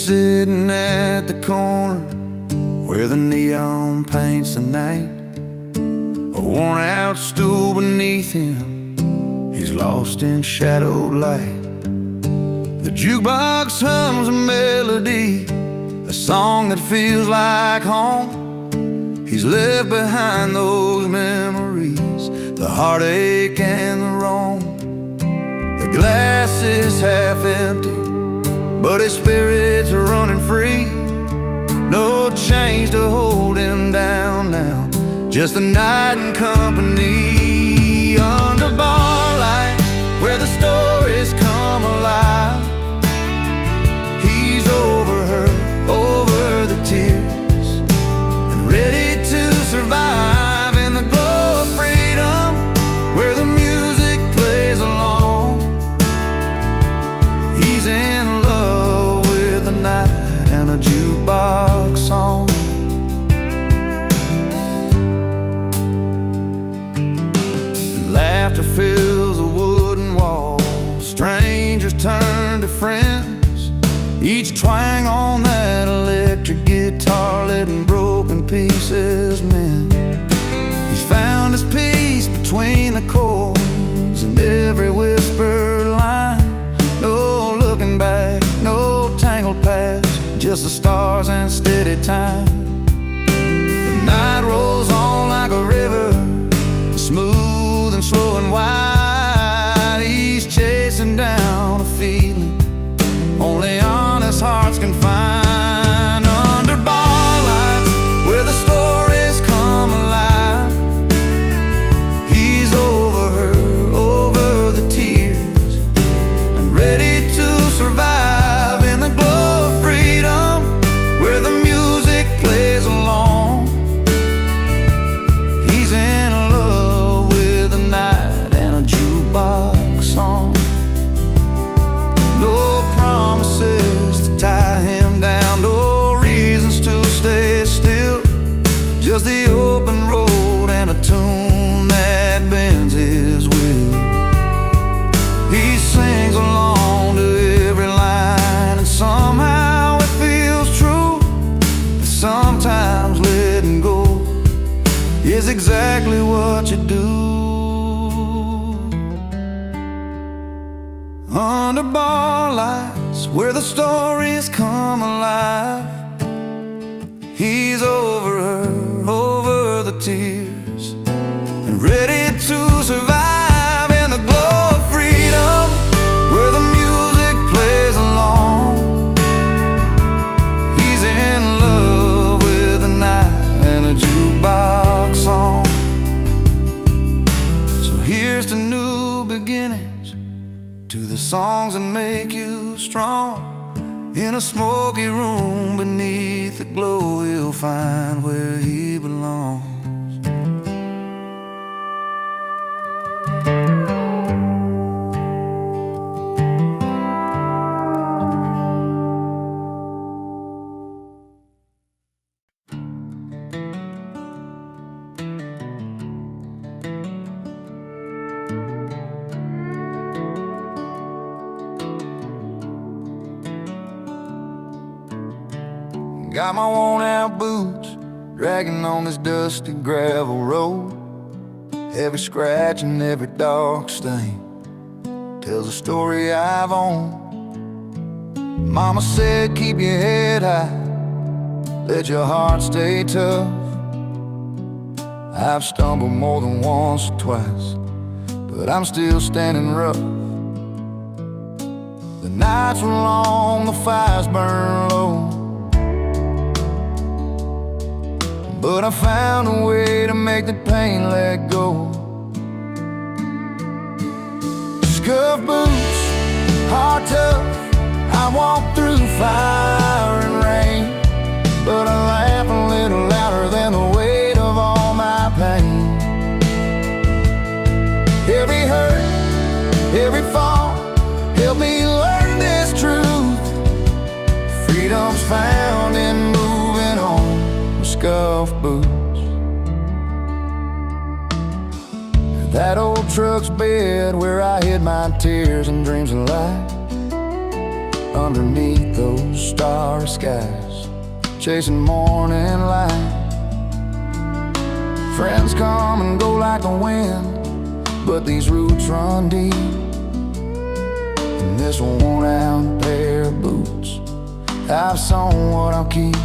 sitting at the corner where the neon paints the night. A worn out stool beneath him, he's lost in shadowed light. The jukebox hums a melody, a song that feels like home. He's left behind those memories, the heartache and the wrong. The glass is half empty, but his spirits are running free. No chains to hold him down now, just the night and company. Under barlight, where the stories come alive, he's over her, over the tears, and ready to survive in the glow of freedom, where the music plays along. He's in love with the night and a jukebox song. Laughter fills the wooden walls, strangers turn to friends, each twang on that electric guitar letting broken pieces mend. He's found his peace between the chords and every whispered line. No looking back, no tangled past, just the stars and steady time. The night rolls on like a river, smooth and slow and wide. He's chasing down a feeling only honest hearts can find. Under barlights, where the stories come alive, he's over her, over the tears, and ready to survive in the glow of freedom, where the music plays along. He's in love with the night and a jukebox song. No promises to tie him down, no reasons to stay still, just the open road and a tune that bends his will. He sings along to every line, and somehow it feels true that sometimes letting go is exactly what you do. Under barlights, where the stories come alive, he's over her, over the tears, and ready to survive in the glow of freedom, where the music plays along. He's in love with the night and a jukebox song. So here's to new beginnings, to the songs that make you strong. In a smoky room beneath the glow, he'll find where he belongs. Got my worn out boots dragging on this dusty gravel road. Every scratch and every dark stain tells a story I've owned. Mama said keep your head high, let your heart stay tough. I've stumbled more than once or twice, but I'm still standing rough. The nights were long, the fires burn low, but I found a way to make the pain let go. Scuff boots, heart tough, I walk through fire and rain, but I laugh a little louder than the weight of all my pain. Every hurt, every fall, help me learn this truth. Freedom's found in moving on with scuff boots. That old truck's bed where I hid my tears and dreams of light. underneath those starry skies, chasing morning light. Friends come and go like the wind, but these roots run deep. In this worn-out pair of boots, I've sown what I'll keep.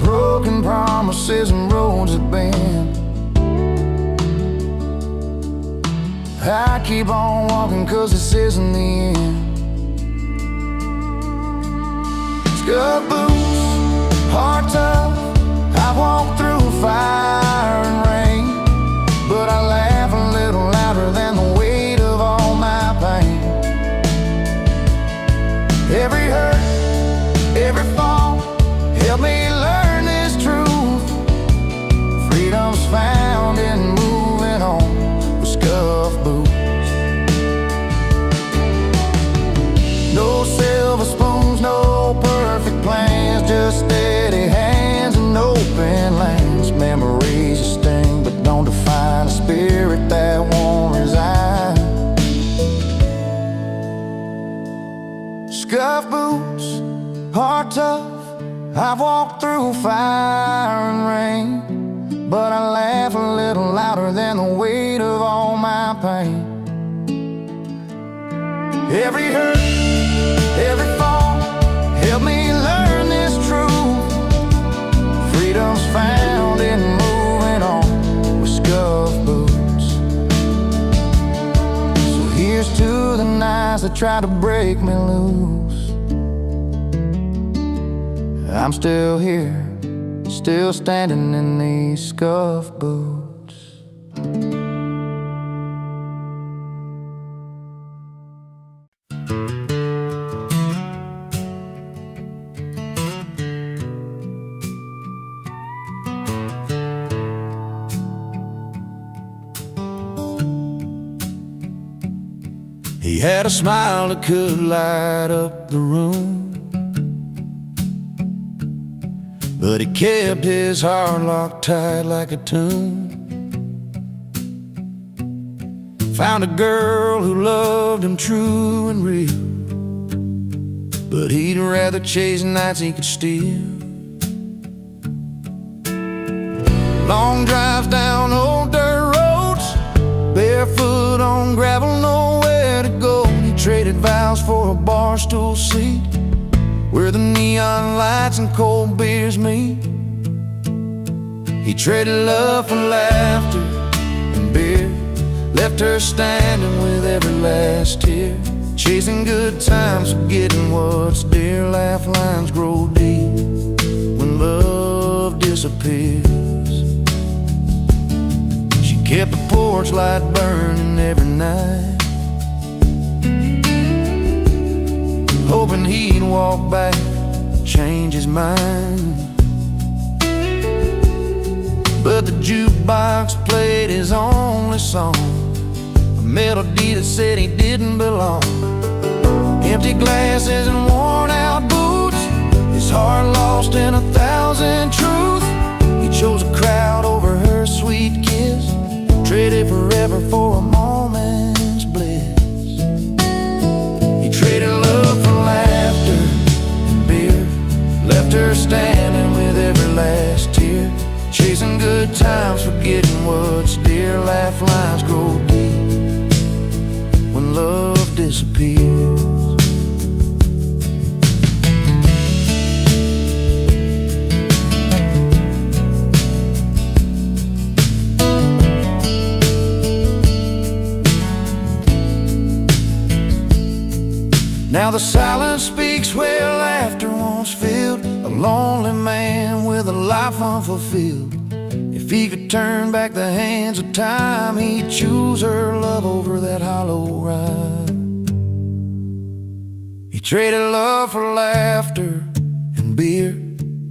Broken promises and roads that bend, I keep on walking 'cause this isn't the end. Scuff boots, heart tough, I've walked through fire and rain, but I laugh a little louder than the weight of all my pain. Every hurt, every fall, help me learn this truth. Freedom's found in moving on with scuff boots. No silver spoons, no perfect plans, just steady hands and open lands. Memories that sting but don't define a spirit that won't resign. Scuff boots, heart tough, I've walked through fire and rain, but I laugh a little louder than the weight of all my pain. Every hurt, every fall, help me learn this truth. Freedom's found in moving on with scuff boots. So here's to the nights that try to break me loose. I'm still here, still standing in these scuff boots. He had a smile that could light up the room, but he kept his heart locked tight like a tomb. Found a girl who loved him true and real, but he'd rather chase nights he could steal. Long drives down old dirt roads, barefoot on gravel, nowhere to go. He traded vows for a bar stool seat where the neon lights and cold beers meet. He traded love for laughter and beer, left her standing with every last tear. Chasing good times, forgetting what's dear. Laugh lines grow deep when love disappears. She kept the porch light burning every night, hoping he'd walk back, change his mind. But the jukebox played his only song, a melody that said he didn't belong. Empty glasses and worn out boots, his heart lost in 1,000 truths. He chose a crowd over her sweet kiss, traded forever for a moment's bliss. He traded love for laughter and beer, left her standing with every last tear. Chasing good times, forgetting what's dear. Laugh lines grow deep when love disappears. Now the silence speaks where laughter once filled, a lonely man with a life unfulfilled. If he could turn back the hands of time, he'd choose her love over that hollow ride. He traded love for laughter and beer,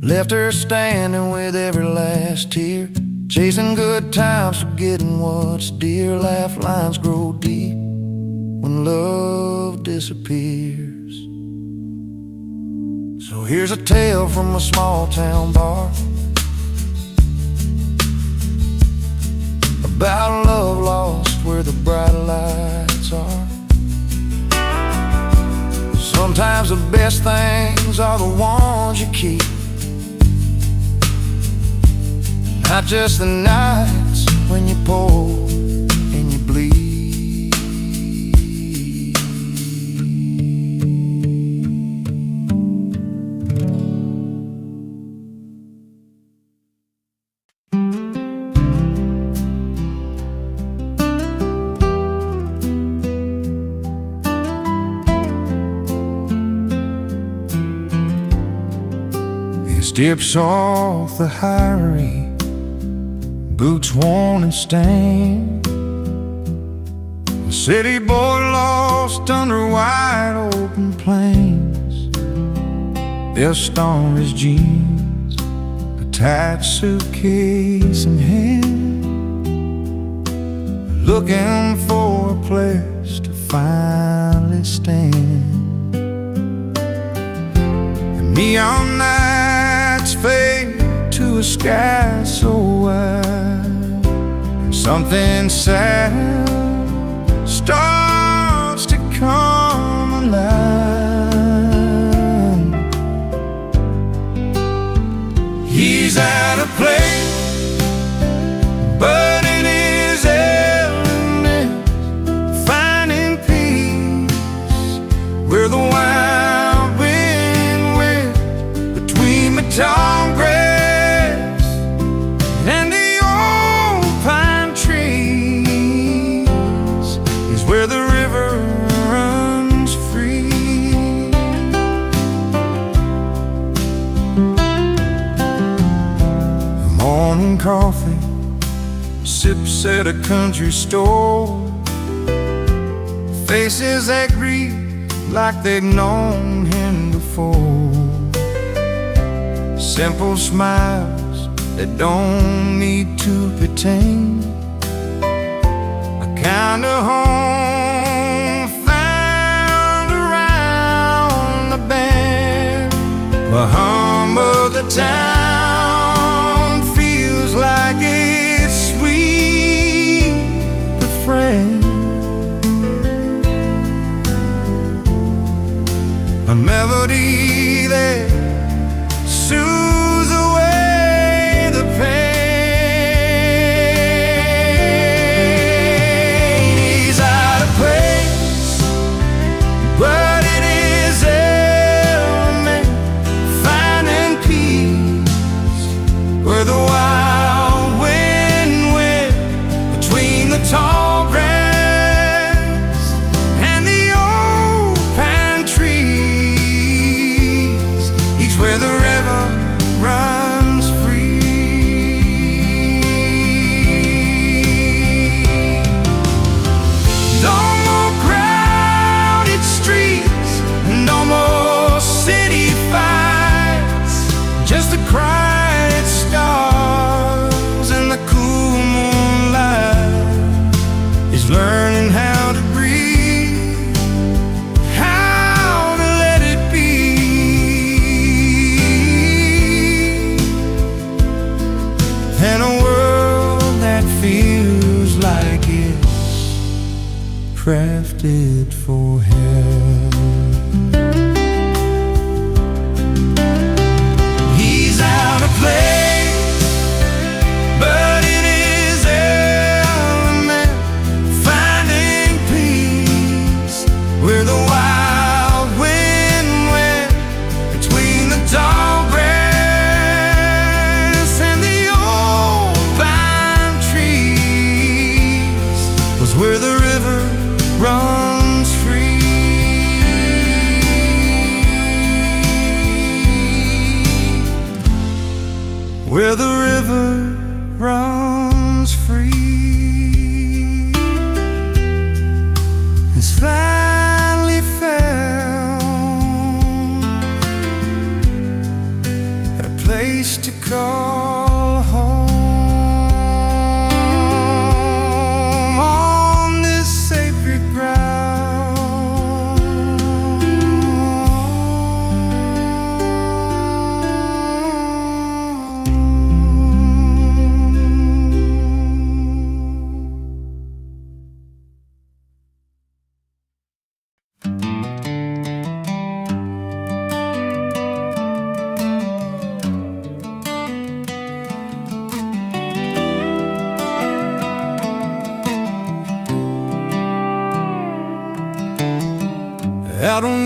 left her standing with every last tear. Chasing good times, forgetting what's dear. Laugh lines grow deep when love disappears. So here's a tale from a small town bar about a love lost where the bright lights are. Sometimes the best things are the ones you keep, not just the nights when you pour and you bleed. His dips off the highway, boots worn and stained, a city boy lost under wide open plains. Dust on his jeans, a tight suitcase in hand, looking for a place to finally stand. And neon nights fade to a sky so wide, and something sad starts to come alive. He's at a place, but in his element, finding peace where the wild wind whips between the tall grass and the old pine trees. Is where the river runs free. Morning coffee, sips at a country store, faces that greet like they've known him before. Simple smiles that don't need to pretend, a kind of home found around the bend. The hum of the town feels like it's sweet with friends, a melody that soothes away the pain. He's out of place, but in his element, finding peace where the wild wind whips between the tall grass and the old pine trees. He's where the river runs free. No more crowded streets, no more city fights, just the quiet stars and the cool moonlight. He's learning how to breathe, how to let it be. And a world that feels like it's crafted for him. He's out of place, but in his element, finding peace where the wild wind went between the tall grass and the old pine trees. Was where the river runs free. Where the river runs free. It's finally found a place to call home on this sacred ground.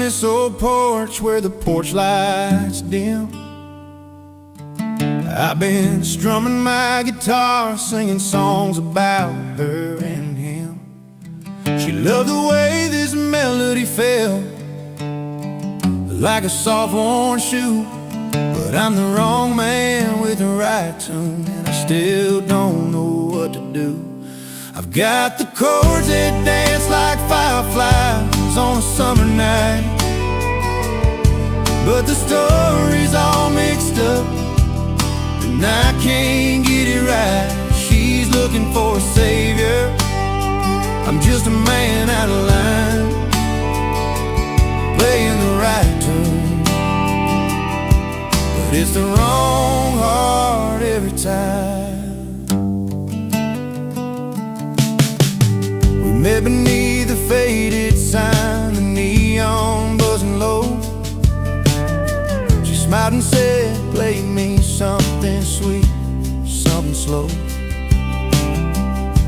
this old porch where the porch lights dim. I've been strumming my guitar, singing songs about her and him. She loved the way this melody felt, like a soft worn shoe. But I'm the wrong man with the right tune, and I still don't know what to do. I've got the chords that dance like fireflies on a summer night, but the story's all mixed up, and I can't get it right. She's looking for a savior, I'm just a man out of line, playing the right tune, but it's the wrong heart every time. We met beneath the faded sign, the neon buzzing low. She smiled and said, play me something sweet, something slow.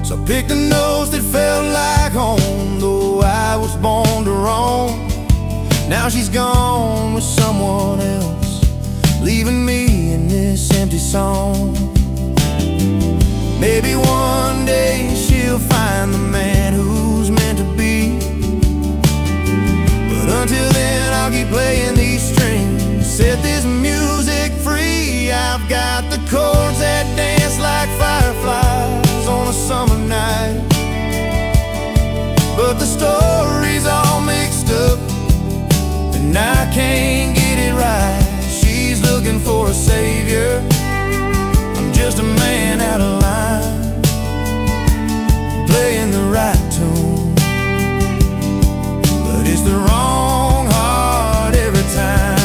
So I picked the notes that felt like home, though I was born to roam. Now she's gone with someone else, leaving me in this empty song. Maybe one day she'll find the man who's meant to be, but until then I'll keep playing these strings, set this music free. I've got the chords that dance like fireflies on a summer night, but the story's all mixed up, and I can't get it right. She's looking for a savior, I'm just a man out of line, playing the right tune, but it's the wrong heart every time.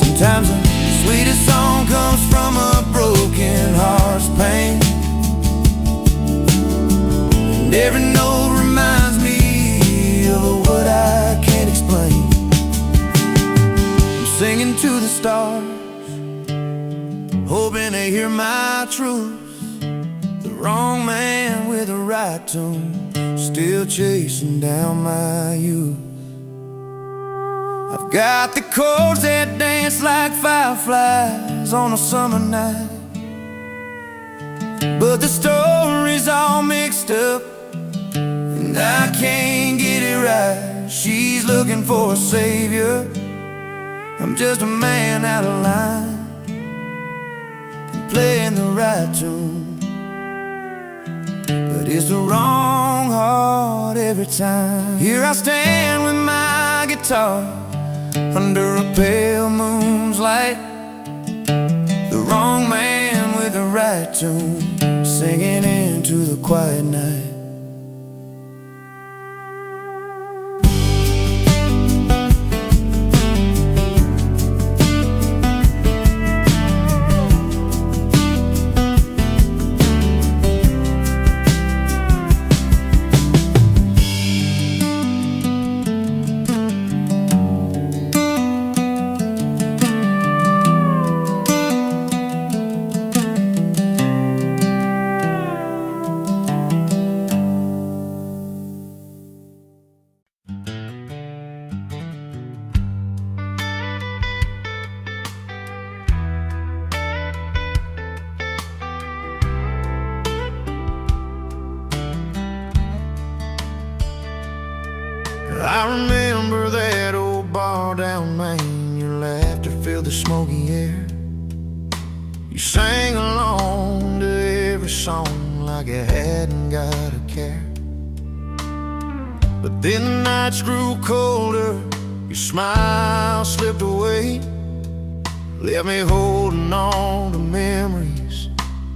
Sometimes the sweetest song comes from a broken heart's pain, and every note reminds me of what I can't explain. I'm singing to the stars, hoping they hear my truth. The wrong man with the right tune, still chasing down my youth. I've got the chords that dance like fireflies on a summer night, but the story's all mixed up, and I can't get it right. She's looking for a savior, I'm just a man out of line, playing the right tune, but it's the wrong heart every time. Here I stand with my guitar under a pale moon's light, the wrong man with the right tune, singing into the quiet night. I remember that old bar down Main, your laughter filled the smoky air. You sang along to every song like you hadn't got a care. But then the nights grew colder, your smile slipped away, left me holding on to memories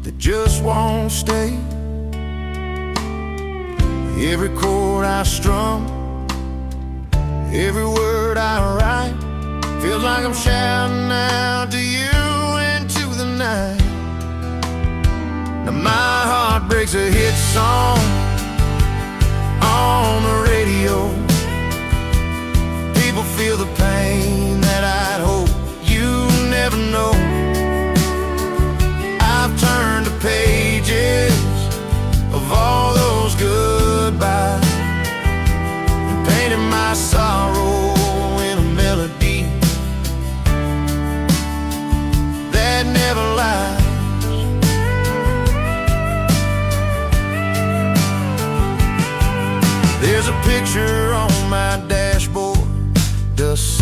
that just won't stay. Every chord I strum, every word I write, feels like I'm shouting out to you into the night. Now my heart breaks a hit song on the radio. People feel the pain that I'd hope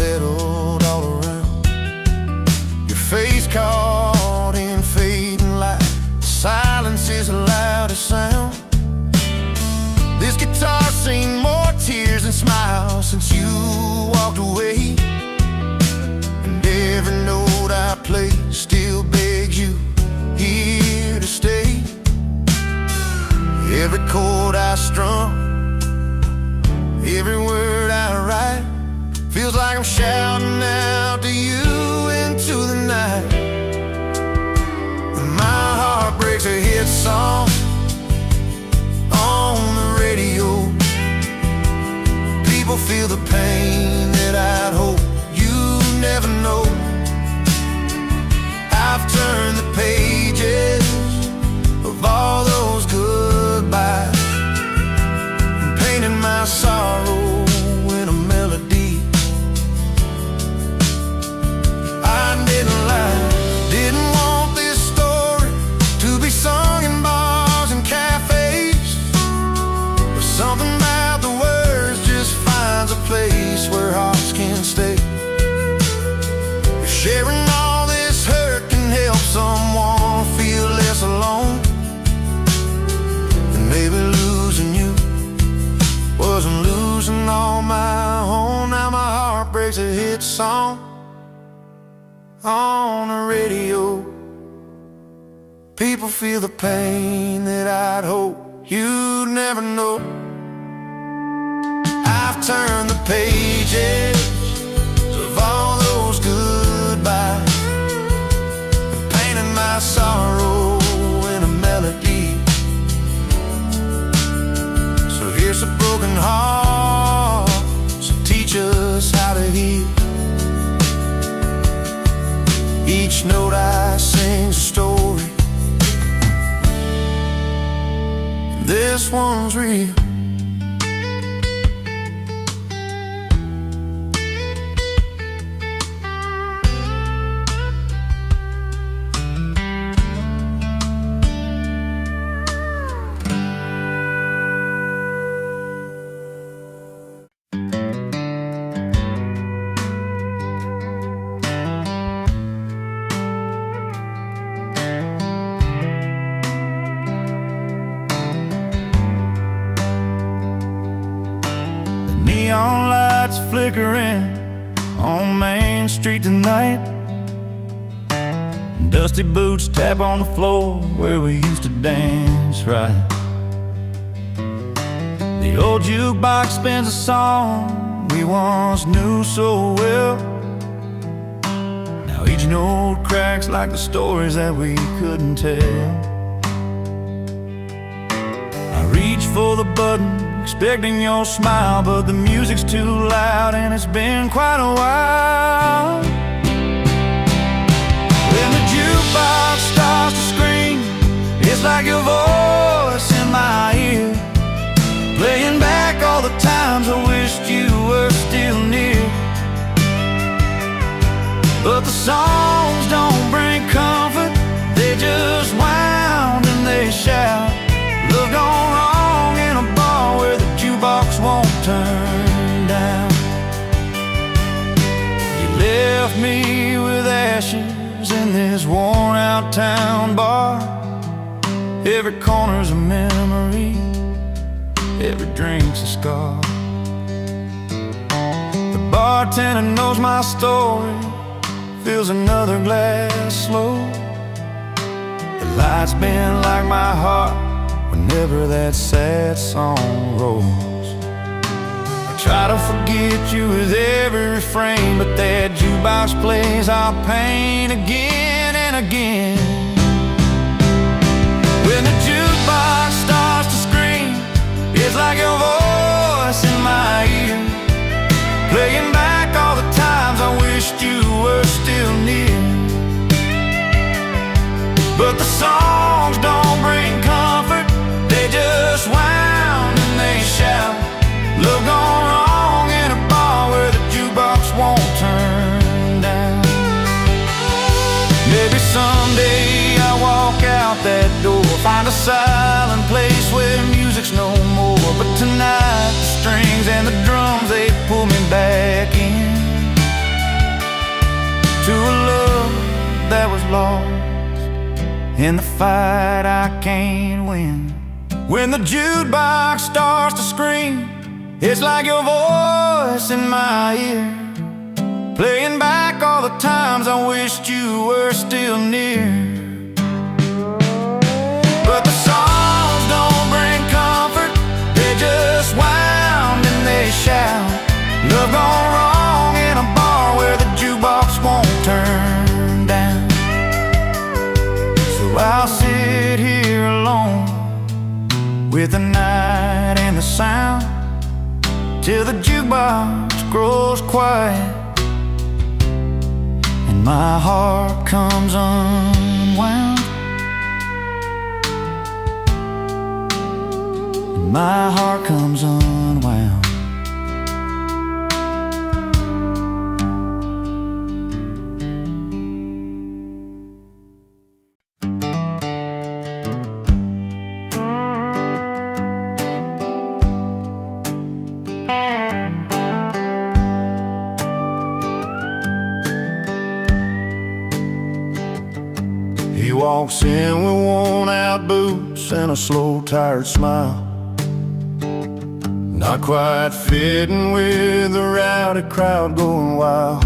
settled all around. Your face caught in fading light. Silence is the loudest sound. This guitar's seen more tears than smiles since you walked away. And every note I play still begs you here to stay. Every chord I strum, every word I write, feels like I'm shouting out to you into the night. My heart breaks a hit song on the radio. People feel the pain that I'd hope you never know. I've turned the pages of all those goodbyes and painted my sorrow in a melody. I didn't lie, didn't want this story to be sung in bars and cafes, but something about the words just finds a place where hearts can stay. If sharing all this hurt can help someone feel less alone, then maybe losing you wasn't losing on my own. Now my heart breaks a hit song on the radio. People feel the pain that I'd hope you'd never know. I've turned the pages of all those goodbyes and painted my sorrow in a melody. So here's a broken heart, so teach us how to heal. Each note I sing's a story. This one's real. Neon lights flickering on Main Street tonight. Dusty boots tap on the floor where we used to dance right. The old jukebox spins a song we once knew so well. Now each note cracks like the stories that we couldn't tell. I reach for the button, expecting your smile, but the music's too loud and it's been quite a while. When the jukebox starts to scream, it's like your voice in my ear, playing back all the times I wished you were still near. But the songs don't bring comfort, they just whine and they shout. Love gone wrong in a bar where the jukebox won't turn down. You left me with ashes in this worn out town bar. Every corner's a memory, every drink's a scar. The bartender knows my story, fills another glass slow. The lights bend like my heart whenever that sad song rolls. I try to forget you with every refrain, but that jukebox plays our pain again and again. When the jukebox starts to scream, it's like your voice in my ear, playing back all the times I wished you were still near. But the songs don't bring comfort, they just whine and they shout. Love gone wrong in a bar where the jukebox won't turn down. Maybe someday I'll walk out that door, find a silent place where music's no more. But tonight the strings and the drums, they pull me back in. to a love that was lost in the fight I can't win. When the jukebox starts to scream, it's like your voice in my ear, playing back all the times I wished you were still near. But the songs don't bring comfort, they just wound and they shout. Love gone wrong in a bar where the jukebox won't turn down. So I'll sit here alone with the night and the sound till the jukebox grows quiet and my heart comes unwound. And my heart comes unwound. He walks in with worn-out boots and a slow, tired smile, not quite fitting with the rowdy crowd going wild.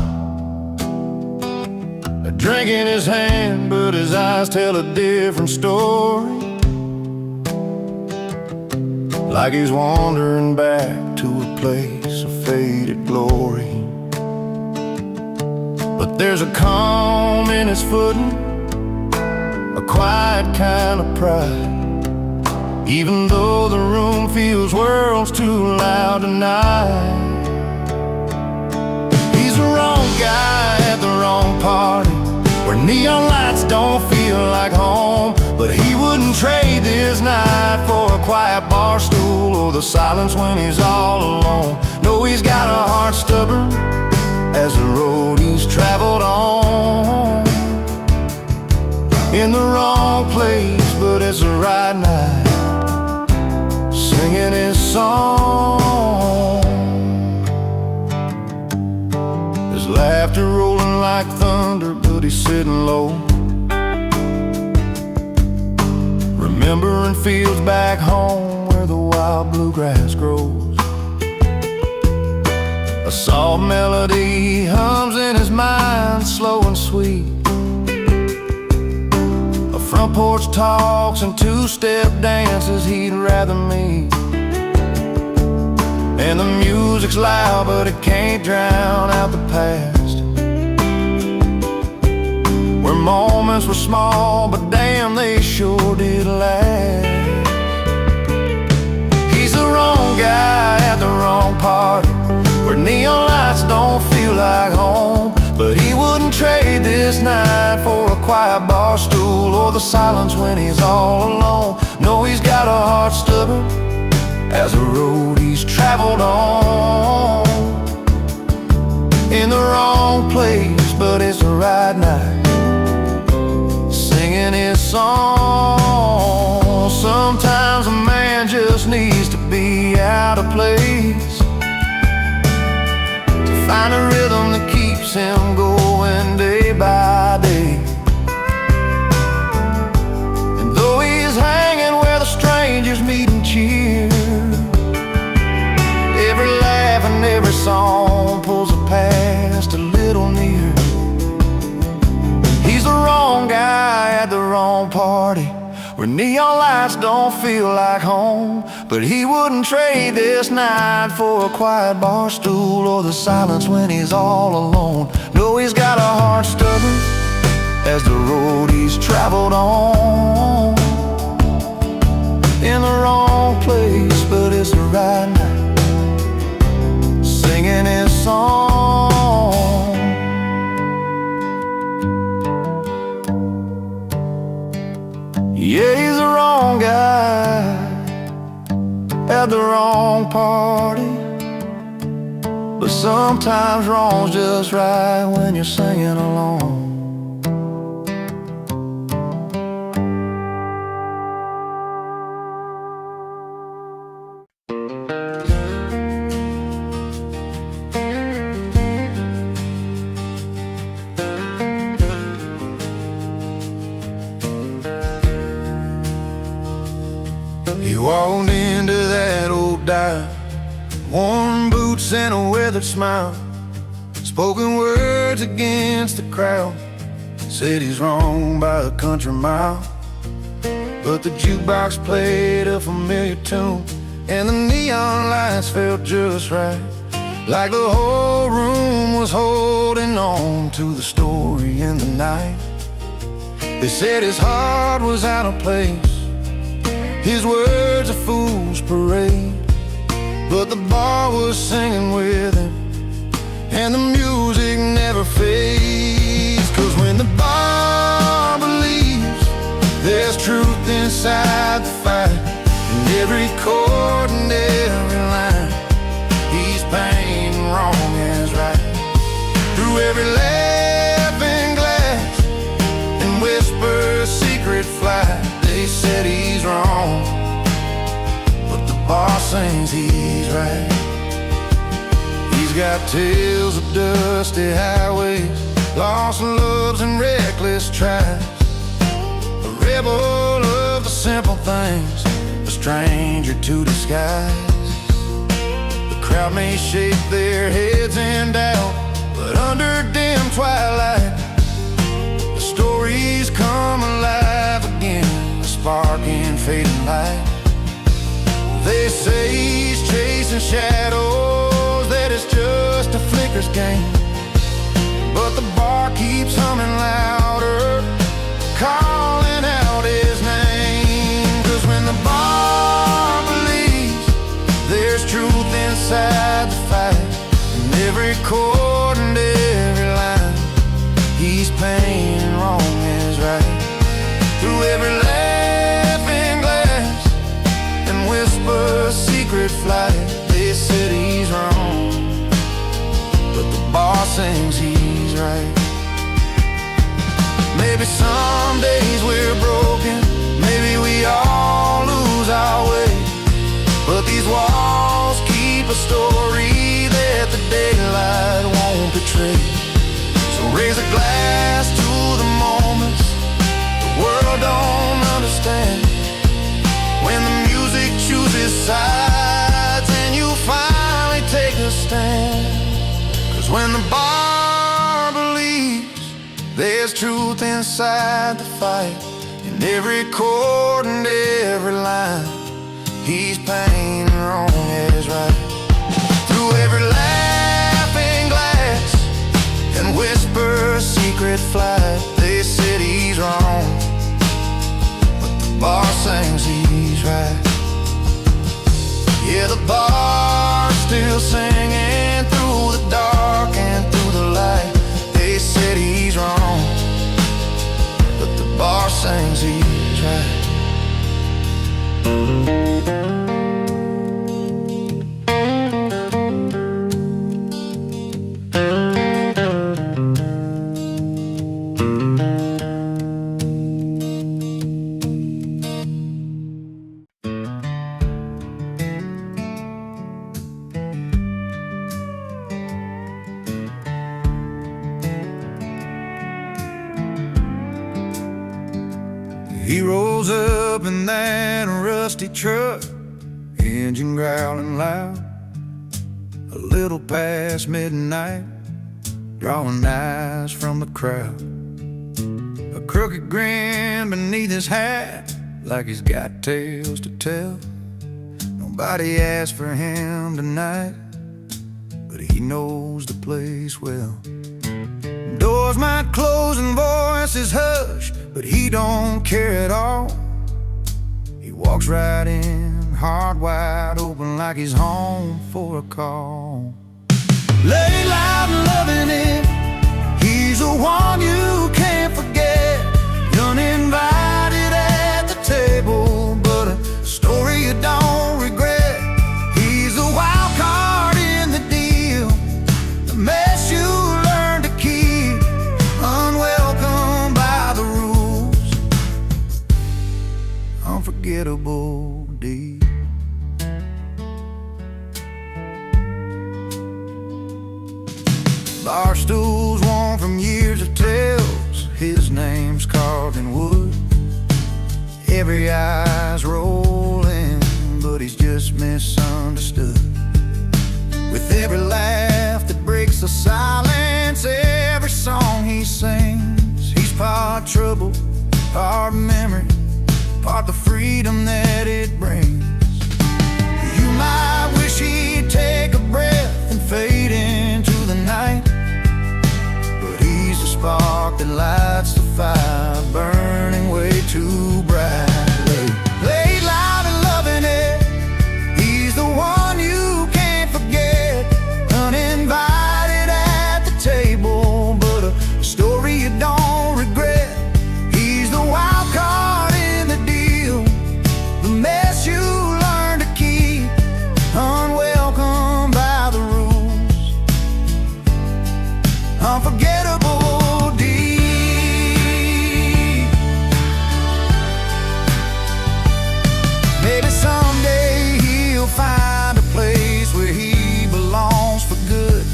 A drink in his hand, but his eyes tell a different story, like he's wandering back to a place of faded glory. But there's a calm in his footing, a quiet kind of pride, even though the room feels worlds too loud tonight. He's the wrong guy at the wrong party, where neon lights don't feel like home. But he wouldn't trade this night for a quiet bar stool or the silence when he's all alone. No, he's got a heart stubborn as the road he's traveled on. In the wrong place, but it's the right night, singing his song. His laughter rolling like thunder, but he's sitting low, remembering fields back home where the wild bluegrass grows. A soft melody hums in his mind, slow and sweet. Front porch talks and two-step dances he'd rather meet. And the music's loud, but it can't drown out the past, where moments were small, but damn, they sure did last. He's the wrong guy at the wrong party, where neon lights don't feel like home. But he wouldn't trade this night for a quiet bar stool or the silence when he's all alone. No, he's got a heart stubborn as the road he's traveled on. In the wrong place, but it's the right night, singing his song. Sometimes a man just needs to be out of place to find a rhythm that keeps him going day by day. And though he's hanging where the strangers meet and cheer, every laugh and every song pulls a past a little near. He's the wrong guy at the wrong party, where neon lights don't feel like home. But he wouldn't trade this night for a quiet bar stool or the silence when he's all alone. No, he's got a heart stubborn as the road he's traveled on. In the wrong place, but it's the right night, singing his song. Yeah, he's the wrong guy at the wrong party, but sometimes wrong's just right when you're singing along. walked into that old dive, worn boots and a weathered smile, spoken words against the crowd, said he's wrong by a country mile. But the jukebox played a familiar tune, and the neon lights felt just right, like the whole room was holding on to the story in the night. They said his heart was out of place, his words a fool's parade, but the bar was singing with him, and the music never fades. 'Cause when the bar believes, there's truth inside the fight, and every chord and every line, he's painting wrong as right. Through every laughing glass and whisper secret flight, they said he's wrong, but the bar sings he's right. He's got tales of dusty highways, lost loves and reckless tries, a rebel of the simple things, a stranger to disguise. The crowd may shake their heads in doubt, but under dim twilight, the stories come alive again, a spark in fading light. They say he's chasing shadows, that it's just a flicker's game, but the bar keeps humming louder, calling out his name. 'Cause when the bar believes, there's truth inside the fight, and every chord and every line, he's painting wrong as right. Through every laughing glass and whisper secret flight, they said he's wrong, but the bar sings he's right. Maybe some days we're broken, maybe we all lose our way, but these walls keep a story that the daylight won't betray. So raise a glass to the moments the world don't understand, when the music chooses sides and you finally take a stand. 'Cause when the bar believes, there's truth inside the fight, and every chord and every line, he's painting wrong as right. Through every laughing glass and whisper secret flight, they said he's wrong, but the bar sings he's right. Yeah, the bar's still singing through the dark and through the light. They said he's wrong, but the bar sings he's right. He rolls up in that rusty truck, engine growling loud, a little past midnight, drawing eyes from the crowd. A crooked grin beneath his hat, like he's got tales to tell. Nobody asked for him tonight, but he knows the place well. Doors might close and voices hush, but he don't care at all. He walks right in, heart wide open, like he's home for a call. Lay loud and loving it, he's the one you can't forget. Uninvited at the table, but a story you don't regret. He's the wild card in the deal, the mess you learn to keep, unwelcome by the rules, unforgettable deed. Bar stools worn from years of tales, his name's carved in wood. Every eye's rolling he's just misunderstood. With every laugh that breaks the silence, every song he sings, he's part trouble, part memory, part the freedom that it brings. You might wish he'd take a breath and fade into the night, but he's the spark that lights the fire, burning way too brightly. Lay loud and loving it, he's the one you can't forget. Uninvited at the table, but a story you don't regret. He's the wild card in the deal, the mess you learn to keep, unwelcome by the rules, unforgettable deep. Maybe someday he'll find a place where he belongs for good.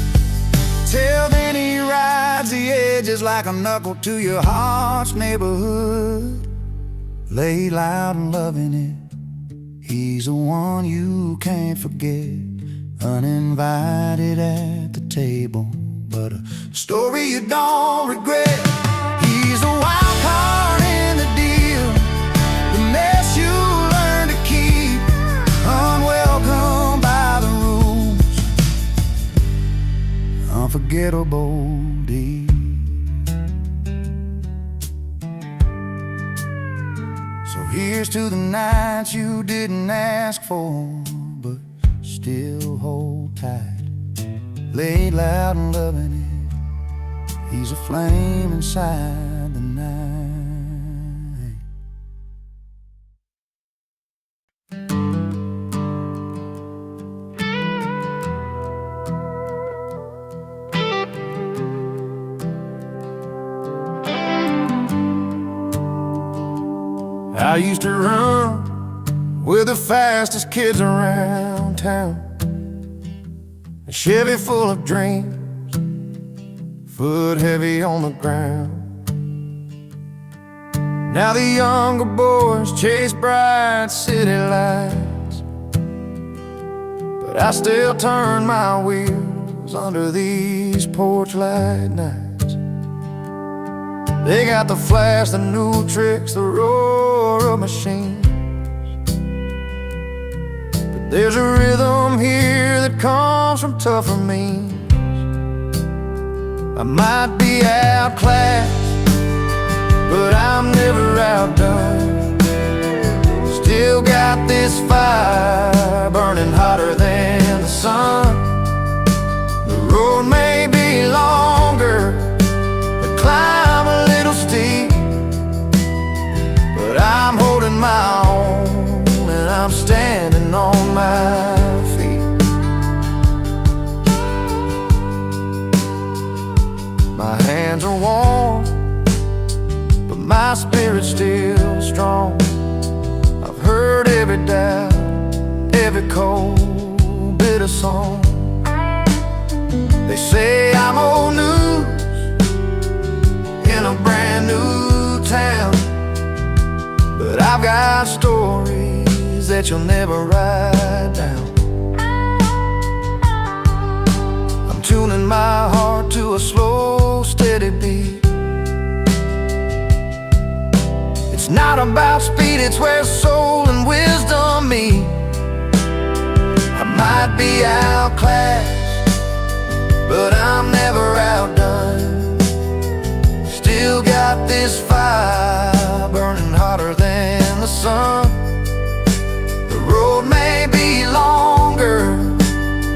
Till then he rides the edges like a knuckle to your heart's neighborhood. Lay loud and loving it, he's the one you can't forget. Uninvited at the table, but a story you don't regret. He's the wild card in the deal, the mess you learn to keep, unwelcome by the rules, unforgettable deep. So here's to the nights you didn't ask for, but still hold tight. Lay loud and loving it, he's a flame inside the night. I used to run with the fastest kids around town, a Chevy full of dreams, foot heavy on the ground. Now the younger boys chase bright city lights, but I still turn my wheels under these porch light nights. They got the flash, the new tricks, the roar of machines, but there's a rhythm here that comes from tougher means. I might be outclassed, but I'm never outdone. Still got this fire burning hotter than the sun. The road may be longer, the climb a little steep, but I'm holding my own and I'm standing on my feet. My hands are warm, but my spirit's still strong. I've heard every doubt, every cold bit of song. They say I'm old news in a brand new town, but I've got stories that you'll never write down. I'm tuning my heart to a slow, steady beat. It's not about speed, it's where soul and wisdom meet. I might be outclassed, but I'm never outdone. Still got this fire burning hotter than the sun. The road may be longer,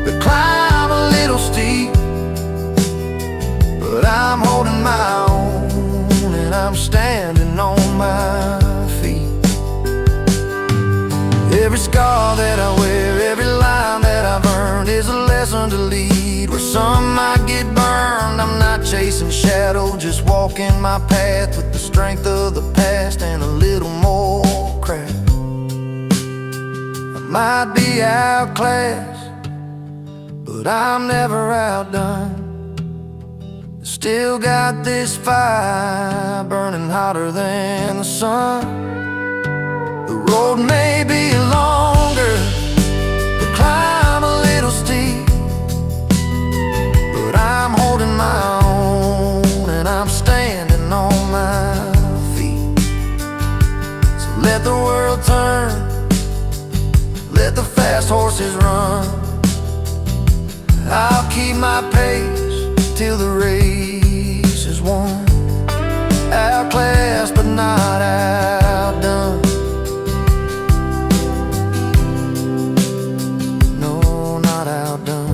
the climb a little steep, but I'm holding my own and I'm standing on my feet. Every scar that I wear, every line that I've earned is a lesson to lead. Where some might get burned, I'm not chasing shadow, just walking my path with the strength of the past and a little more craft. I might be outclassed, but I'm never outdone. Still got this fire burning hotter than the sun. The road may be longer, Let the world turn, let the fast horses run. I'll keep my pace till the race is won. Outclassed but not outdone. No, not outdone.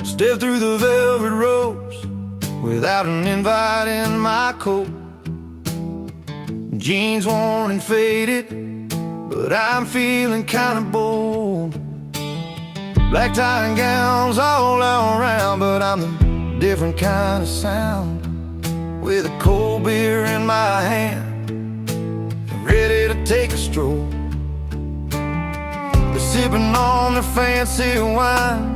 Step through the velvet ropes without an invite in my coat. Jeans worn and faded, but I'm feeling kinda bold. Black tie and gowns all around, but I'm the different kind of sound. With a cold beer in my hand, ready to take a stroll. They're sipping on their fancy wine,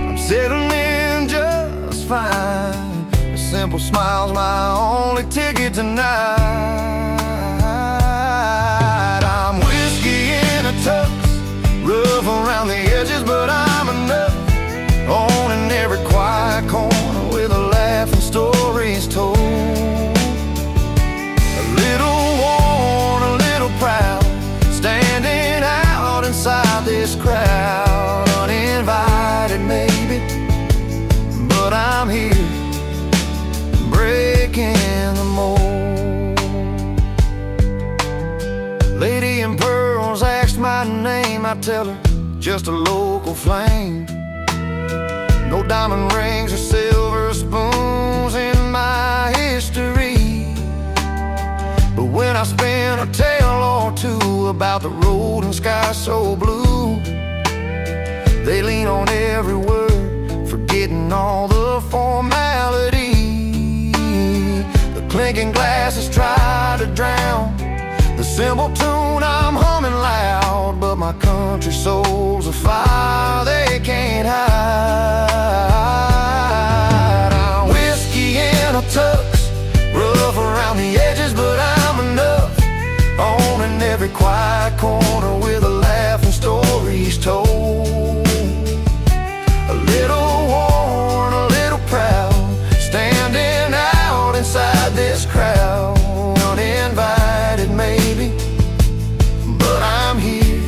I'm settling in just fine. A simple smile's my only ticket tonight. I'm whiskey in a tux, rough around the edges, but I'm enough. Owning every quiet corner with a laugh and stories told. A little worn, a little proud, standing out inside this crowd. Uninvited maybe, but I'm here, breaking the mold. Lady in pearls asked my name, I tell her, just a local flame. No diamond rings or silver spoons in my history, but when I spin a tale or two about the road and sky so blue, they lean on every word, forgetting all the formality. The clinking glasses try to drown the simple tune I'm humming loud, but my country soul's a fire they can't hide. I'm whiskey in a tux, rough around the edges, but I'm enough. Owning every quiet corner with a laugh and stories told. A little worn, a little proud, standing out inside this crowd. Uninvited maybe, but I'm here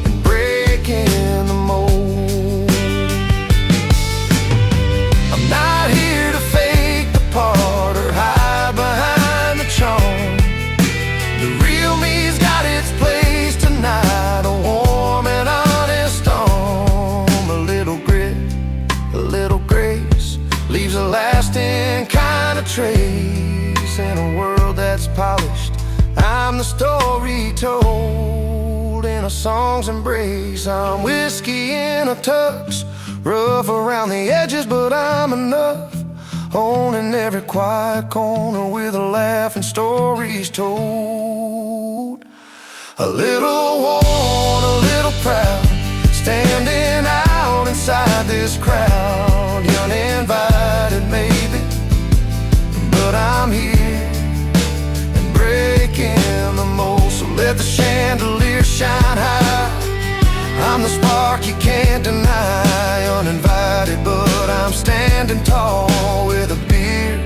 and breaking the mold. I'm not here to fake the part or hide behind the charm. The real me's got its place tonight, a warm and honest storm. A little grit, a little grace, leaves a lasting kind of trace. In a world that's polished, I'm the story told. In a song's embrace, I'm whiskey in a tux, rough around the edges, but I'm enough. Owning every quiet corner with a laugh and stories told. A little worn, a little proud, standing out inside this crowd. Uninvited maybe, but I'm here and breaking the mold. So let the chandelier shine high, I'm the spark you can't deny. Uninvited, but I'm standing tall, with a beer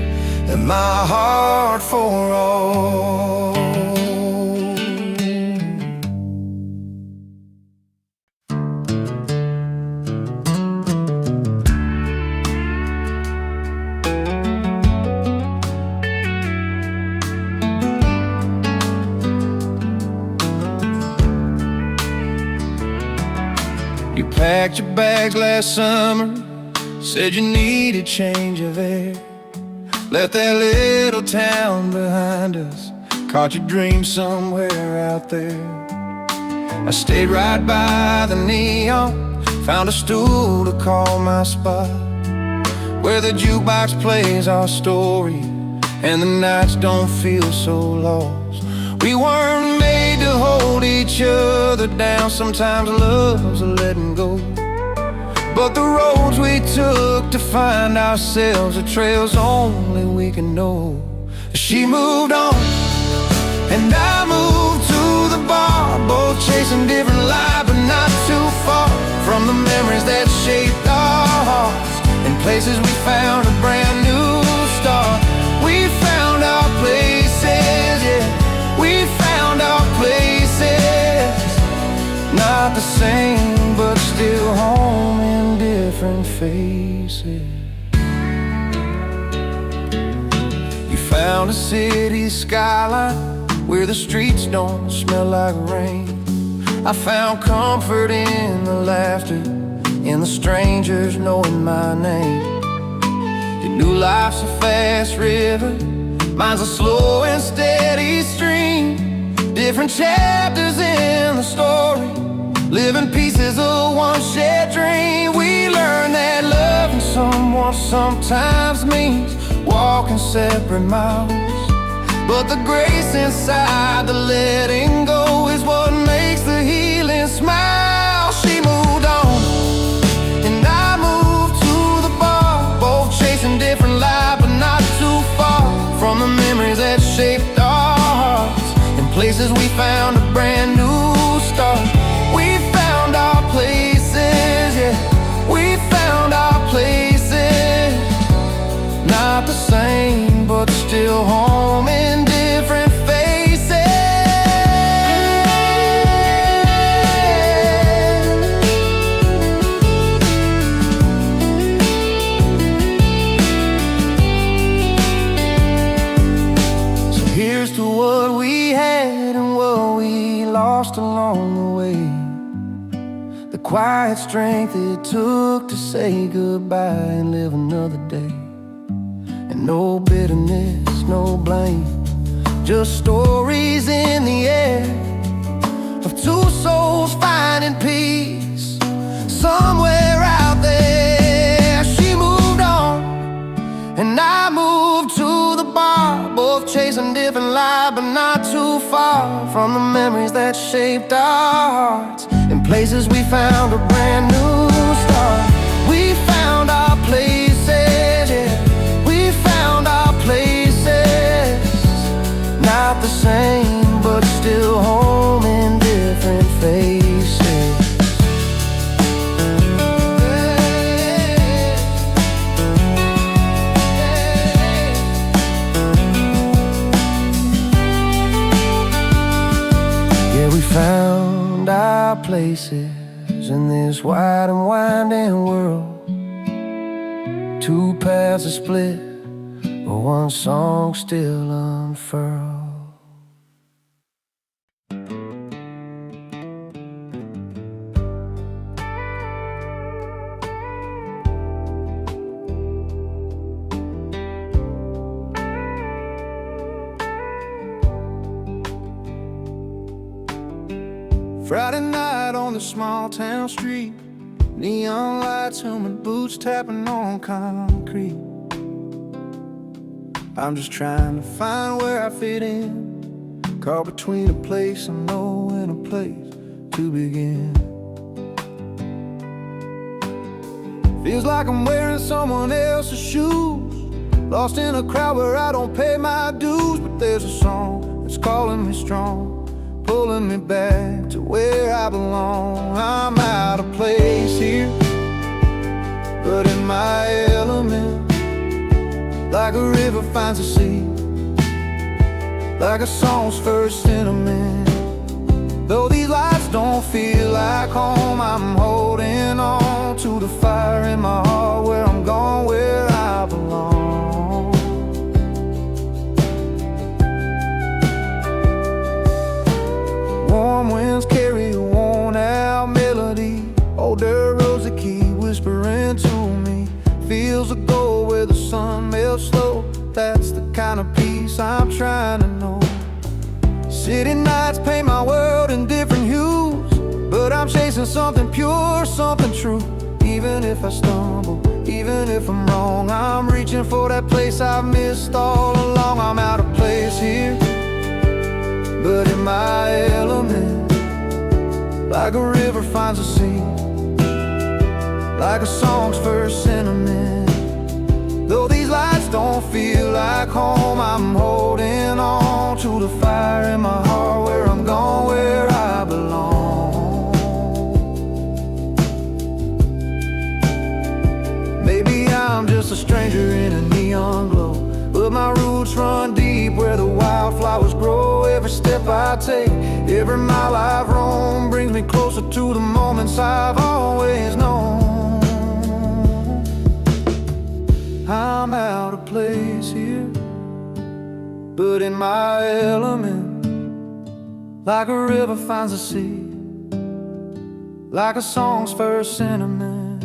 and my heart for all. You packed your bags last summer, said you needed change of air. Left that little town behind us, caught your dream somewhere out there. I stayed right by the neon, found a stool to call my spot, where the jukebox plays our story and the nights don't feel so lost. We weren't made to hold each other down. Sometimes love's a letting go, but the roads we took to find ourselves are trails only we can know. She moved on, and I moved to the bar, both chasing different lives, but not too far from the memories that shaped our hearts. In places we found a brand new start. We found our places, yeah, we found our places. Not the same, but still home in different faces. You found a city skyline where the streets don't smell like rain. I found comfort in the laughter, in the strangers knowing my name. You knew life's a fast river, mine's a slow and steady stream. Different chapters in the story, living pieces of one shared dream. We learned that loving someone sometimes means walking separate miles, but the grace inside the letting go is what makes the healing smile. She moved on, and I moved to the bar, both chasing different lives, but not too far from the memories that shaped our hearts. In places we found a brand new start. We found our places, yeah, we found our places. Not the same, but still home in different faces. So here's to what we had and what we lost along the way. The quiet strength it took to say goodbye and live another day. And no bitterness, no blame, just stories in the air of two souls finding peace somewhere out there. She moved on, and I moved to the bar, both chasing different lives, but not too far from the memories that shaped our hearts. In places we found a brand new start. We found our places, yeah, we found our places. Not the same, but still home in different faces. Yeah, we found our places in this wide and winding world. Two paths are split, but one song still unfurled. Friday night on the small town street, neon lights humming, boots tapping on concrete. I'm just trying to find where I fit in, caught between a place I know and a place to begin. Feels like I'm wearing someone else's shoes, lost in a crowd where I don't pay my dues. But there's a song that's calling me strong, pulling me back to where I belong. I'm out of place here, but in my element, like a river finds a sea, like a song's first sentiment. Though these lights don't feel like home, I'm holding on to the fire in my heart, where I'm going, where I belong. Warm winds carry a worn-out melody, older rosy key whispering to me. Fields of gold where the sun melts slow, that's the kind of peace I'm trying to know. City nights paint my world in different hues, but I'm chasing something pure, something true. Even if I stumble, even if I'm wrong, I'm reaching for that place I've missed all along. I'm out of place here, but like a river finds a sea, like a song's first sentiment. Though these lights don't feel like home, I'm holding on to the fire in my heart, where I'm gone, where I belong. Maybe I'm just a stranger in a neon glow, but my roots run deep where the wildflowers grow. Every step I take, every mile I've roamed, brings me closer to the moments I've always known. I'm out of place here, but in my element, like a river finds the sea, like a song's first sentiment.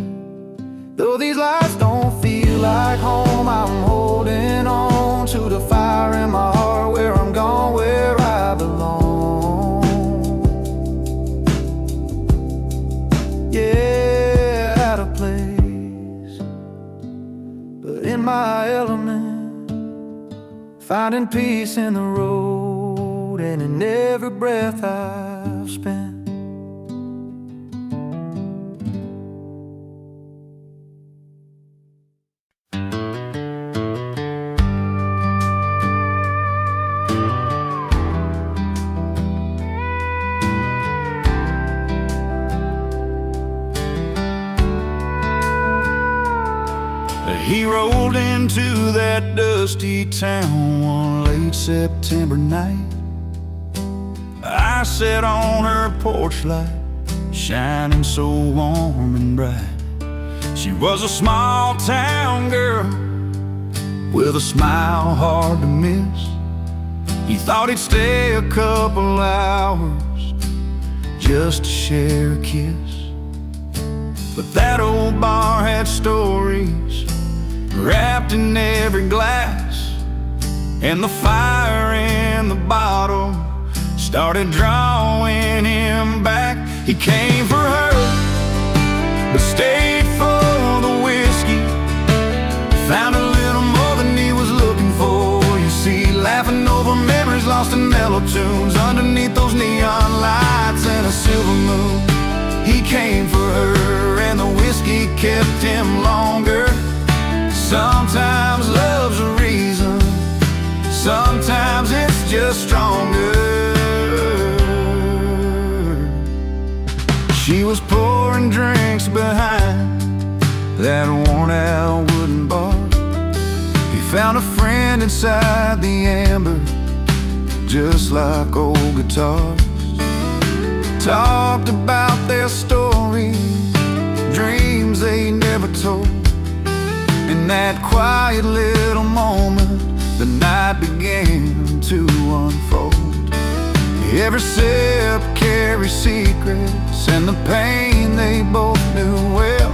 Though these lights don't feel like home, I'm holding on to the fire in my heart, where I'm gone, where I belong. Yeah, out of place, but in my element, finding peace in the road and in every breath I've spent. He rolled into that dusty town one late September night. I sat on her porch light, shining so warm and bright. She was a small town girl with a smile hard to miss. He thought he'd stay a couple hours just to share a kiss. But that old bar had stories wrapped in every glass, and the fire in the bottle started drawing him back. He came for her, but stayed for the whiskey. Found a little more than he was looking for. You see, laughing over memories lost in mellow tunes, underneath those neon lights and a silver moon. He came for her, and the whiskey kept him longer. Sometimes love's a reason, sometimes it's just stronger. She was pouring drinks behind that worn-out wooden bar. He found a friend inside the amber, just like old guitars. Talked about their stories, dreams they never told. In that quiet little moment, the night began to unfold. Every sip carried secrets, and the pain they both knew well.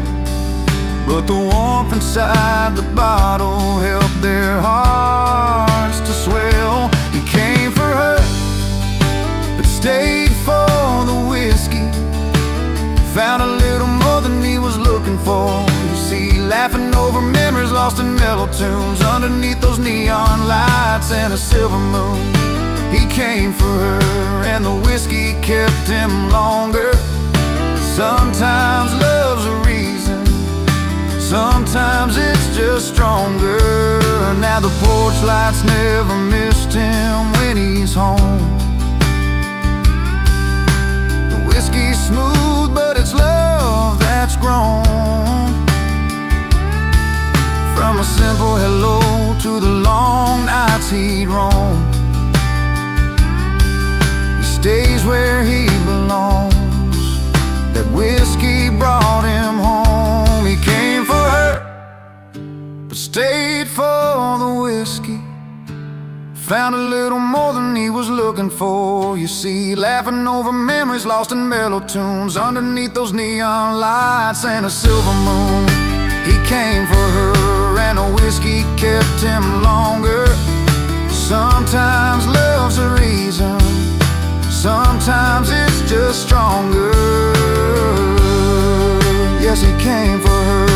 But the warmth inside the bottle helped their hearts to swell. He came for her, but stayed for the whiskey. Found a little more than he was looking for. You see, laughing over memories lost in mellow tunes, underneath those neon lights and a silver moon. He came for her, and the whiskey kept him longer. Sometimes love's a reason, sometimes it's just stronger. Now the porch lights never missed him when he's home. The whiskey's smooth, but it's love that's grown. From a simple hello to the long nights he'd roam. He stays where he belongs. That whiskey brought him home. He came for her, but stayed for the whiskey. Found a little more than he was looking for. You see, laughing over memories lost in mellow tunes, underneath those neon lights and a silver moon. He came for her, and the whiskey kept him longer. Sometimes love's a reason, sometimes it's just stronger. Yes, he came for her,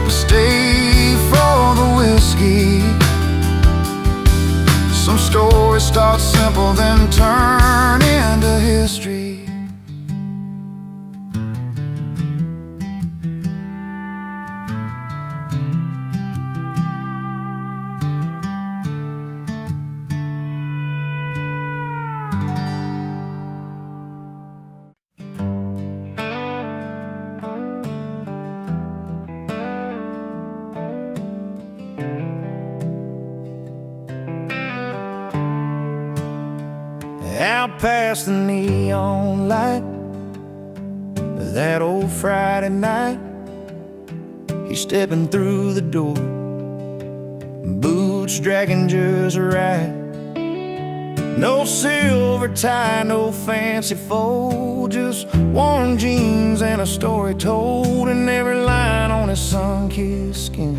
but stayed for the whiskey. Some stories start simple, then turn into history. Out past the neon light, that old Friday night, he's stepping through the door, boots dragging just right. No silver tie, no fancy fold, just worn jeans and a story told in every line on his sun-kissed skin.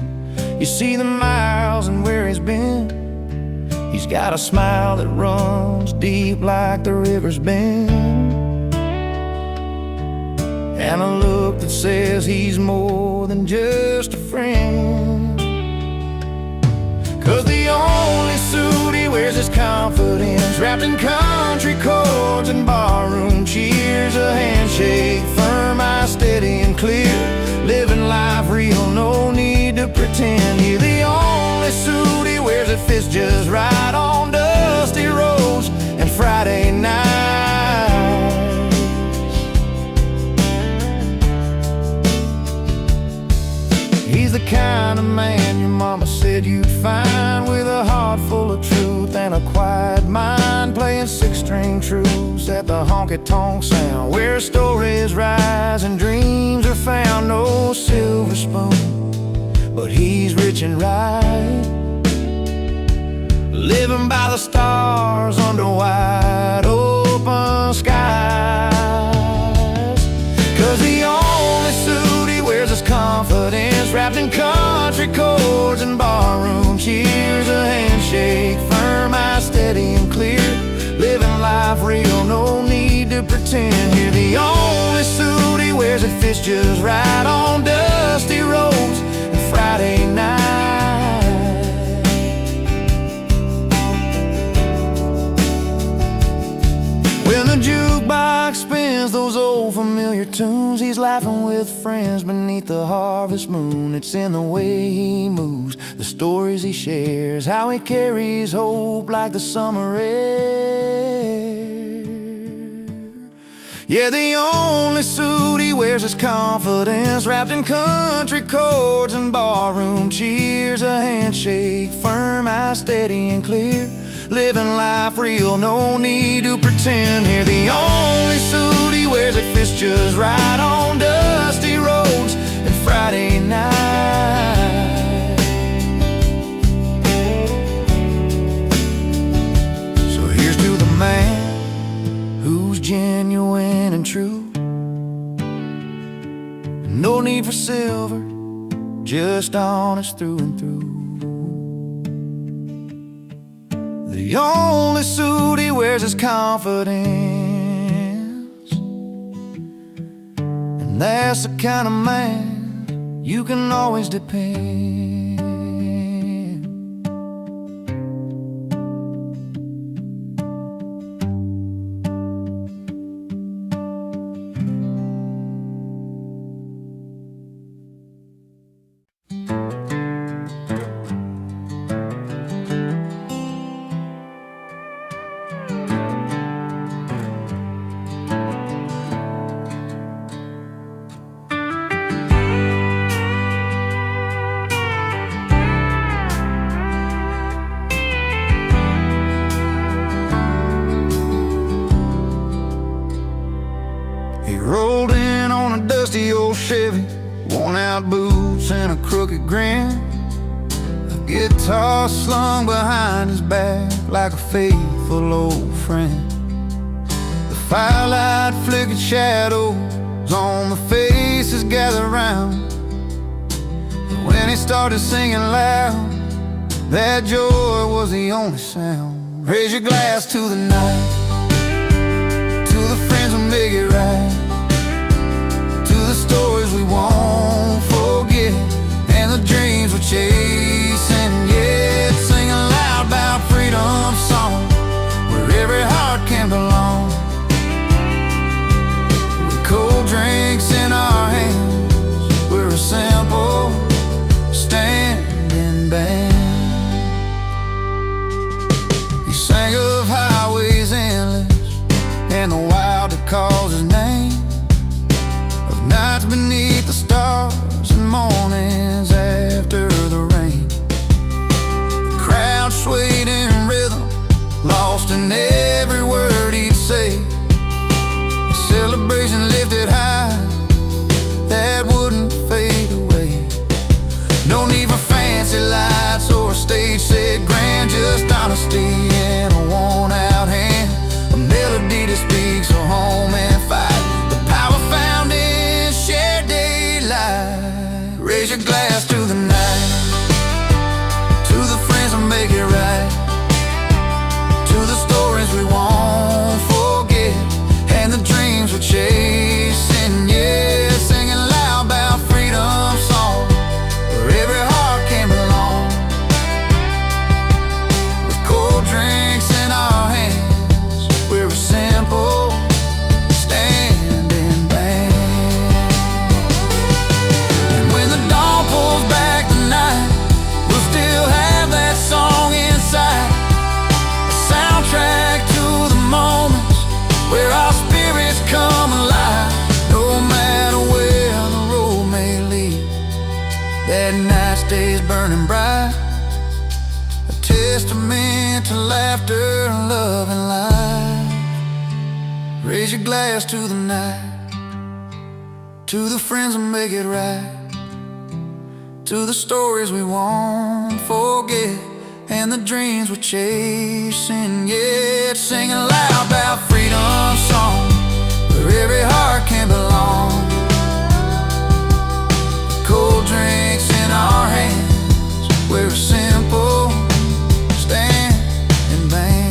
You see the miles and where he's been. He's got a smile that runs deep like the river's been, and a look that says he's more than just a friend. 'Cause the only suit he wears is confidence, wrapped in country chords and barroom cheers. A handshake, firm, eyes steady and clear, living life real, no need to pretend. You're the only suit he wears that fits just right on dusty roads and Friday nights. He's the kind of man your mama said you'd find, with a heart full of truth and a quiet mind, playing six-string truths at the honky-tonk sound, where stories rise and dreams are found. No silver spoon, but he's rich and right, living by the stars under wide open skies. 'Cause the only suit he wears is confidence, wrapped in country chords and barroom cheers. A handshake, firm, eyes steady and clear, living life real, no need to pretend. You're the only suit he wears that fits just right on dusty roads and Friday night. When the jukebox spins those old familiar tunes, he's laughing with friends beneath the harvest moon. It's in the way he moves, the stories he shares, how he carries hope like the summer air. Yeah, the only suit he wears is confidence, wrapped in country chords and barroom cheers. A handshake, firm, eyes steady and clear, living life real, no need to pretend. Here, the only suit he wears that fits just right on dusty roads and Friday night. So here's to the man who's genuine and true. No need for silver, just honest through and through. The only suit he wears is confidence, and that's the kind of man you can always depend. He rolled in on a dusty old Chevy, worn out boots and a crooked grin, a guitar slung behind his back like a faithful old friend. The firelight flickered shadows on the faces gathered round, but when he started singing loud, that joy was the only sound. Raise your glass to the night, to the friends who make it right, to the stories we won't forget, and the dreams we're chasing yet. Singing loud about freedom song, where every heart can belong, with cold drinks in our hands, we're a simple standing band. He sang of highways endless and the wild that calls his name, of nights beneath the stars and mornings after the rain. The crowd swayed in rhythm, lost in every word he drink to laughter, love, and life. Raise your glass to the night, to the friends that make it right, to the stories we won't forget, and the dreams we're chasing yet. Singing loud about freedom song, where every heart can belong. Cold drinks in our hands, where a simple stand in vain.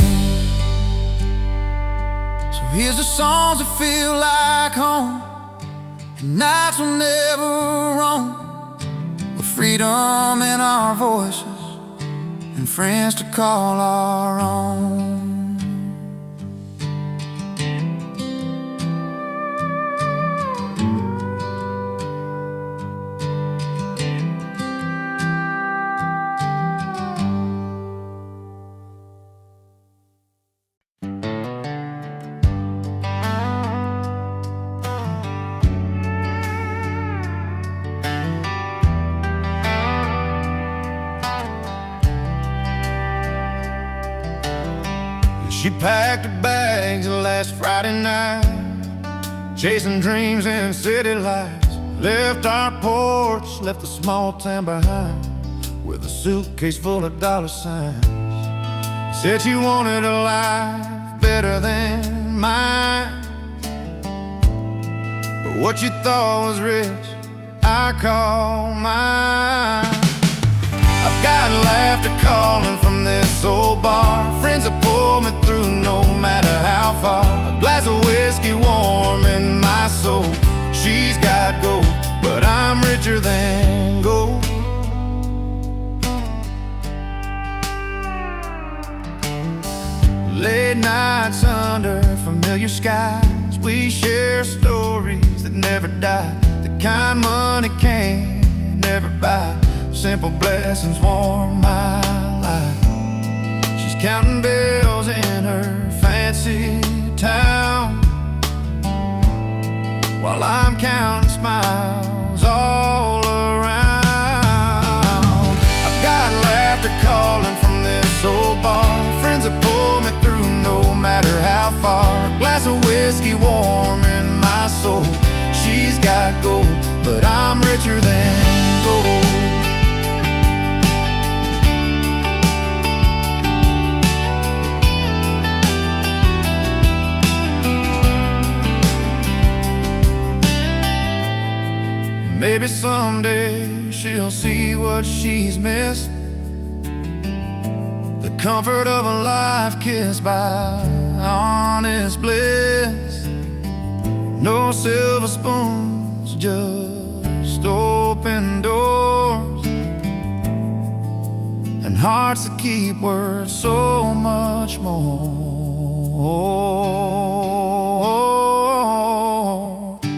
So here's the songs that feel like home, and nights will never roam, with freedom in our voices and friends to call our own. She packed her bags last Friday night, chasing dreams and city lights. Left our porch, left the small town behind, with a suitcase full of dollar signs. Said she wanted a life better than mine, but what you thought was rich, I call mine. I've got laughter calling from this old bar, friends that pull me through no matter how far. A glass of whiskey warm in my soul. She's got gold, but I'm richer than gold. Late nights under familiar skies, we share stories that never die, the kind money can't never buy. Simple blessings warm my life. She's counting bills in her fancy town, while I'm counting smiles all around. I've got laughter calling from this old bar, friends that pull me through no matter how far. A glass of whiskey warm in my soul. She's got gold, but I'm richer than gold. Maybe someday she'll see what she's missed, the comfort of a life kissed by honest bliss. No silver spoons, just open doors, and hearts that keep worth so much more.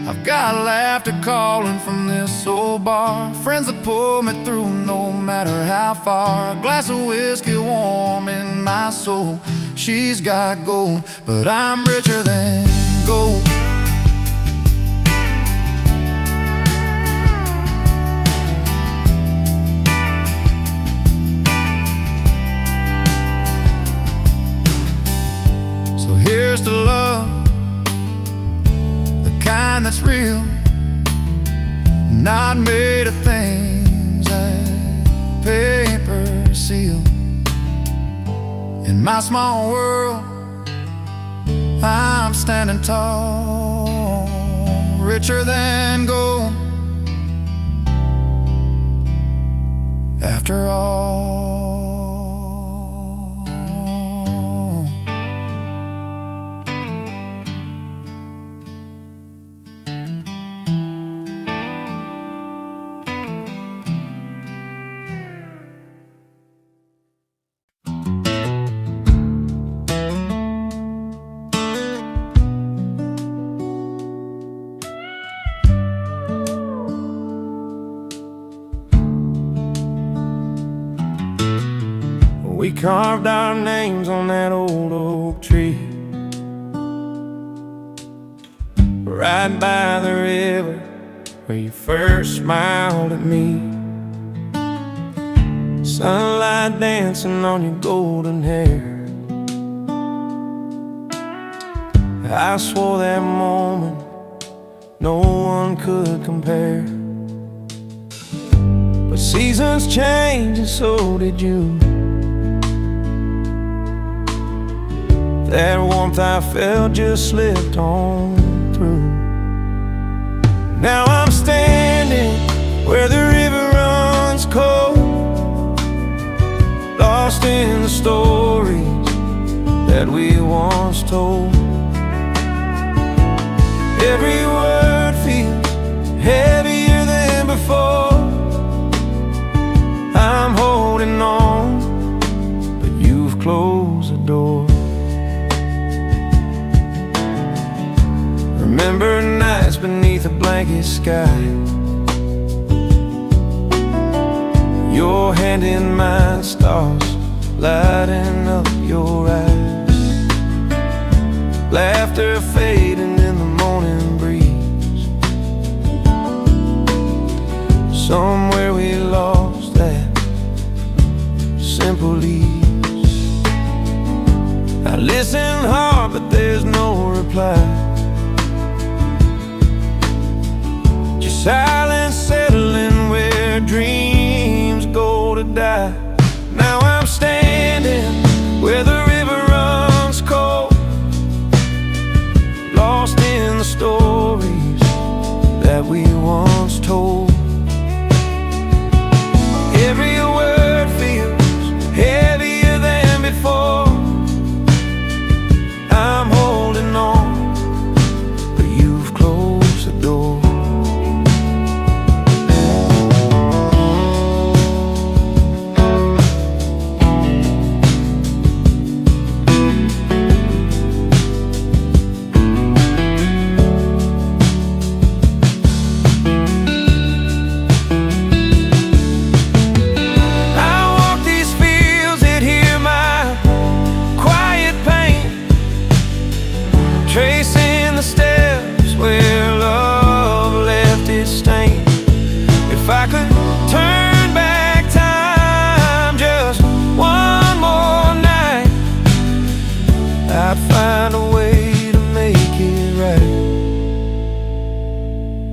I've got laughter calling from this old bar, friends that pull me through no matter how far. A glass of whiskey warm in my soul. She's got gold, but I'm richer than gold. So here's to love, the kind that's real, not made of things that paper seal. In my small world, I'm standing tall, richer than gold, after all. We carved our names on that old oak tree, right by the river where you first smiled at me. sunlight dancing on your golden hair. I swore that moment no one could compare. But seasons change and so did you. That warmth I felt just slipped on through. Now I'm standing where the river runs cold, lost in the stories that we once told. Every word feels heavier than before. I'm holding on, but you've closed the door. Remember nights beneath a blanket sky, your hand in mine, stars lighting up your eyes, laughter fading in the morning breeze. Somewhere we lost that simple ease. I listen hard, but there's no reply. Just silence settling where dreams go to die. Now I'm standing where the river runs cold, lost in the stories that we once told. Every word feels heavier than before. I'm holding on, but you've closed the door. Tracing the steps where love left its stain. If I could turn back time just one more night, I'd find a way to make it right.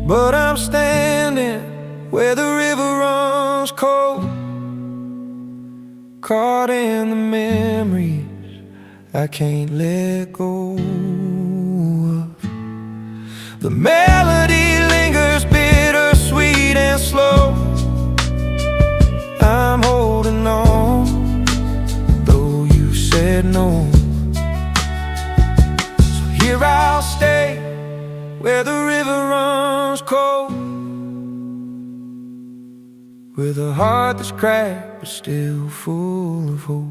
But I'm standing where the river runs cold, caught in the memories I can't let go. The melody lingers bittersweet and slow. I'm holding on, though you said no. So here I'll stay, where the river runs cold, with a heart that's cracked but still full of hope.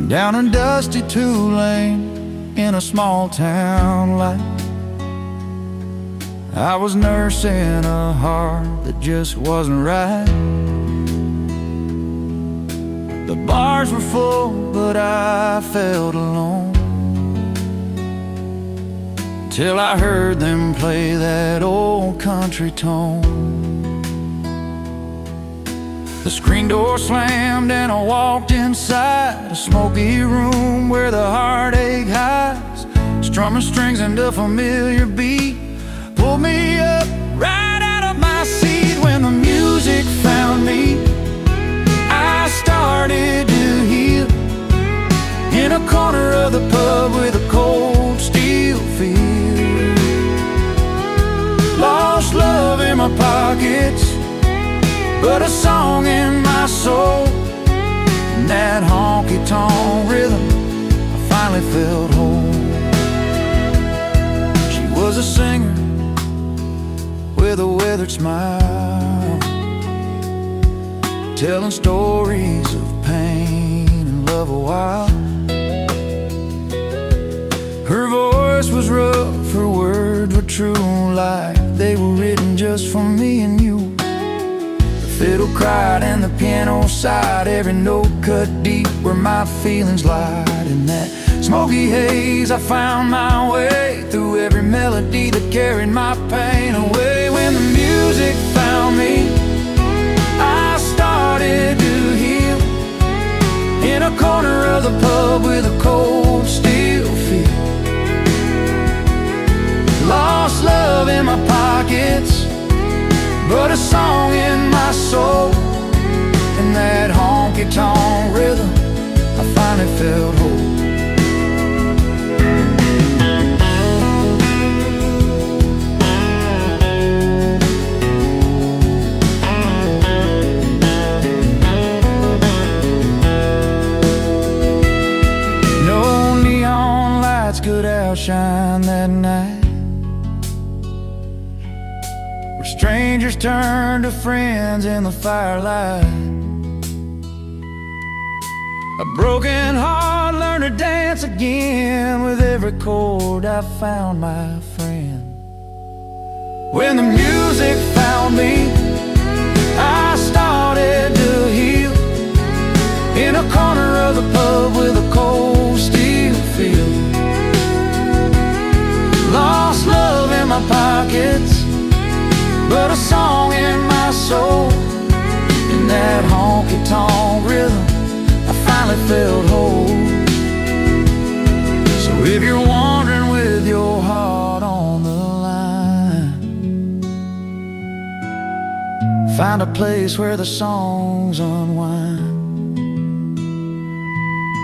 Down a dusty two-lane in a small town light, I was nursing a heart that just wasn't right. The bars were full, but I felt alone, till I heard them play that old country tone. The screen door slammed and I walked inside a smoky room where the heartache hides, strumming strings and a familiar beat pulled me up right out of my seat. When the music found me, I started to heal in a corner of the pub with a cold steel feel. Lost love in my pockets, but a song in my soul, and that honky-tonk rhythm, I finally felt whole. She was a singer with a weathered smile, telling stories of pain and love a while. Her voice was rough, her words were true, like they were written just for me and you. fiddle cried and the piano sighed, every note cut deep where my feelings lied. In that smoky haze I found my way through every melody that carried my pain away. When the music found me, I started to heal in a corner of the pub with a cold steel feel. Lost love in my pockets, but a song in my soul. In that honky-tonk rhythm, I finally felt whole. No neon lights could outshine that night. Strangers turned to friends in the firelight. A broken heart learned to dance again. With every chord I found my friend. When the music found me, I started to heal in a corner of the pub with a cold steel feel. Lost love in my pockets, but a song in my soul. In that honky-tonk rhythm, I finally felt whole. So if you're wandering with your heart on the line, find a place where the songs unwind.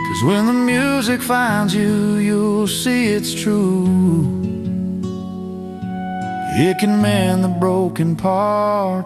'Cause when the music finds you, you'll see it's true. It can mend the broken parts.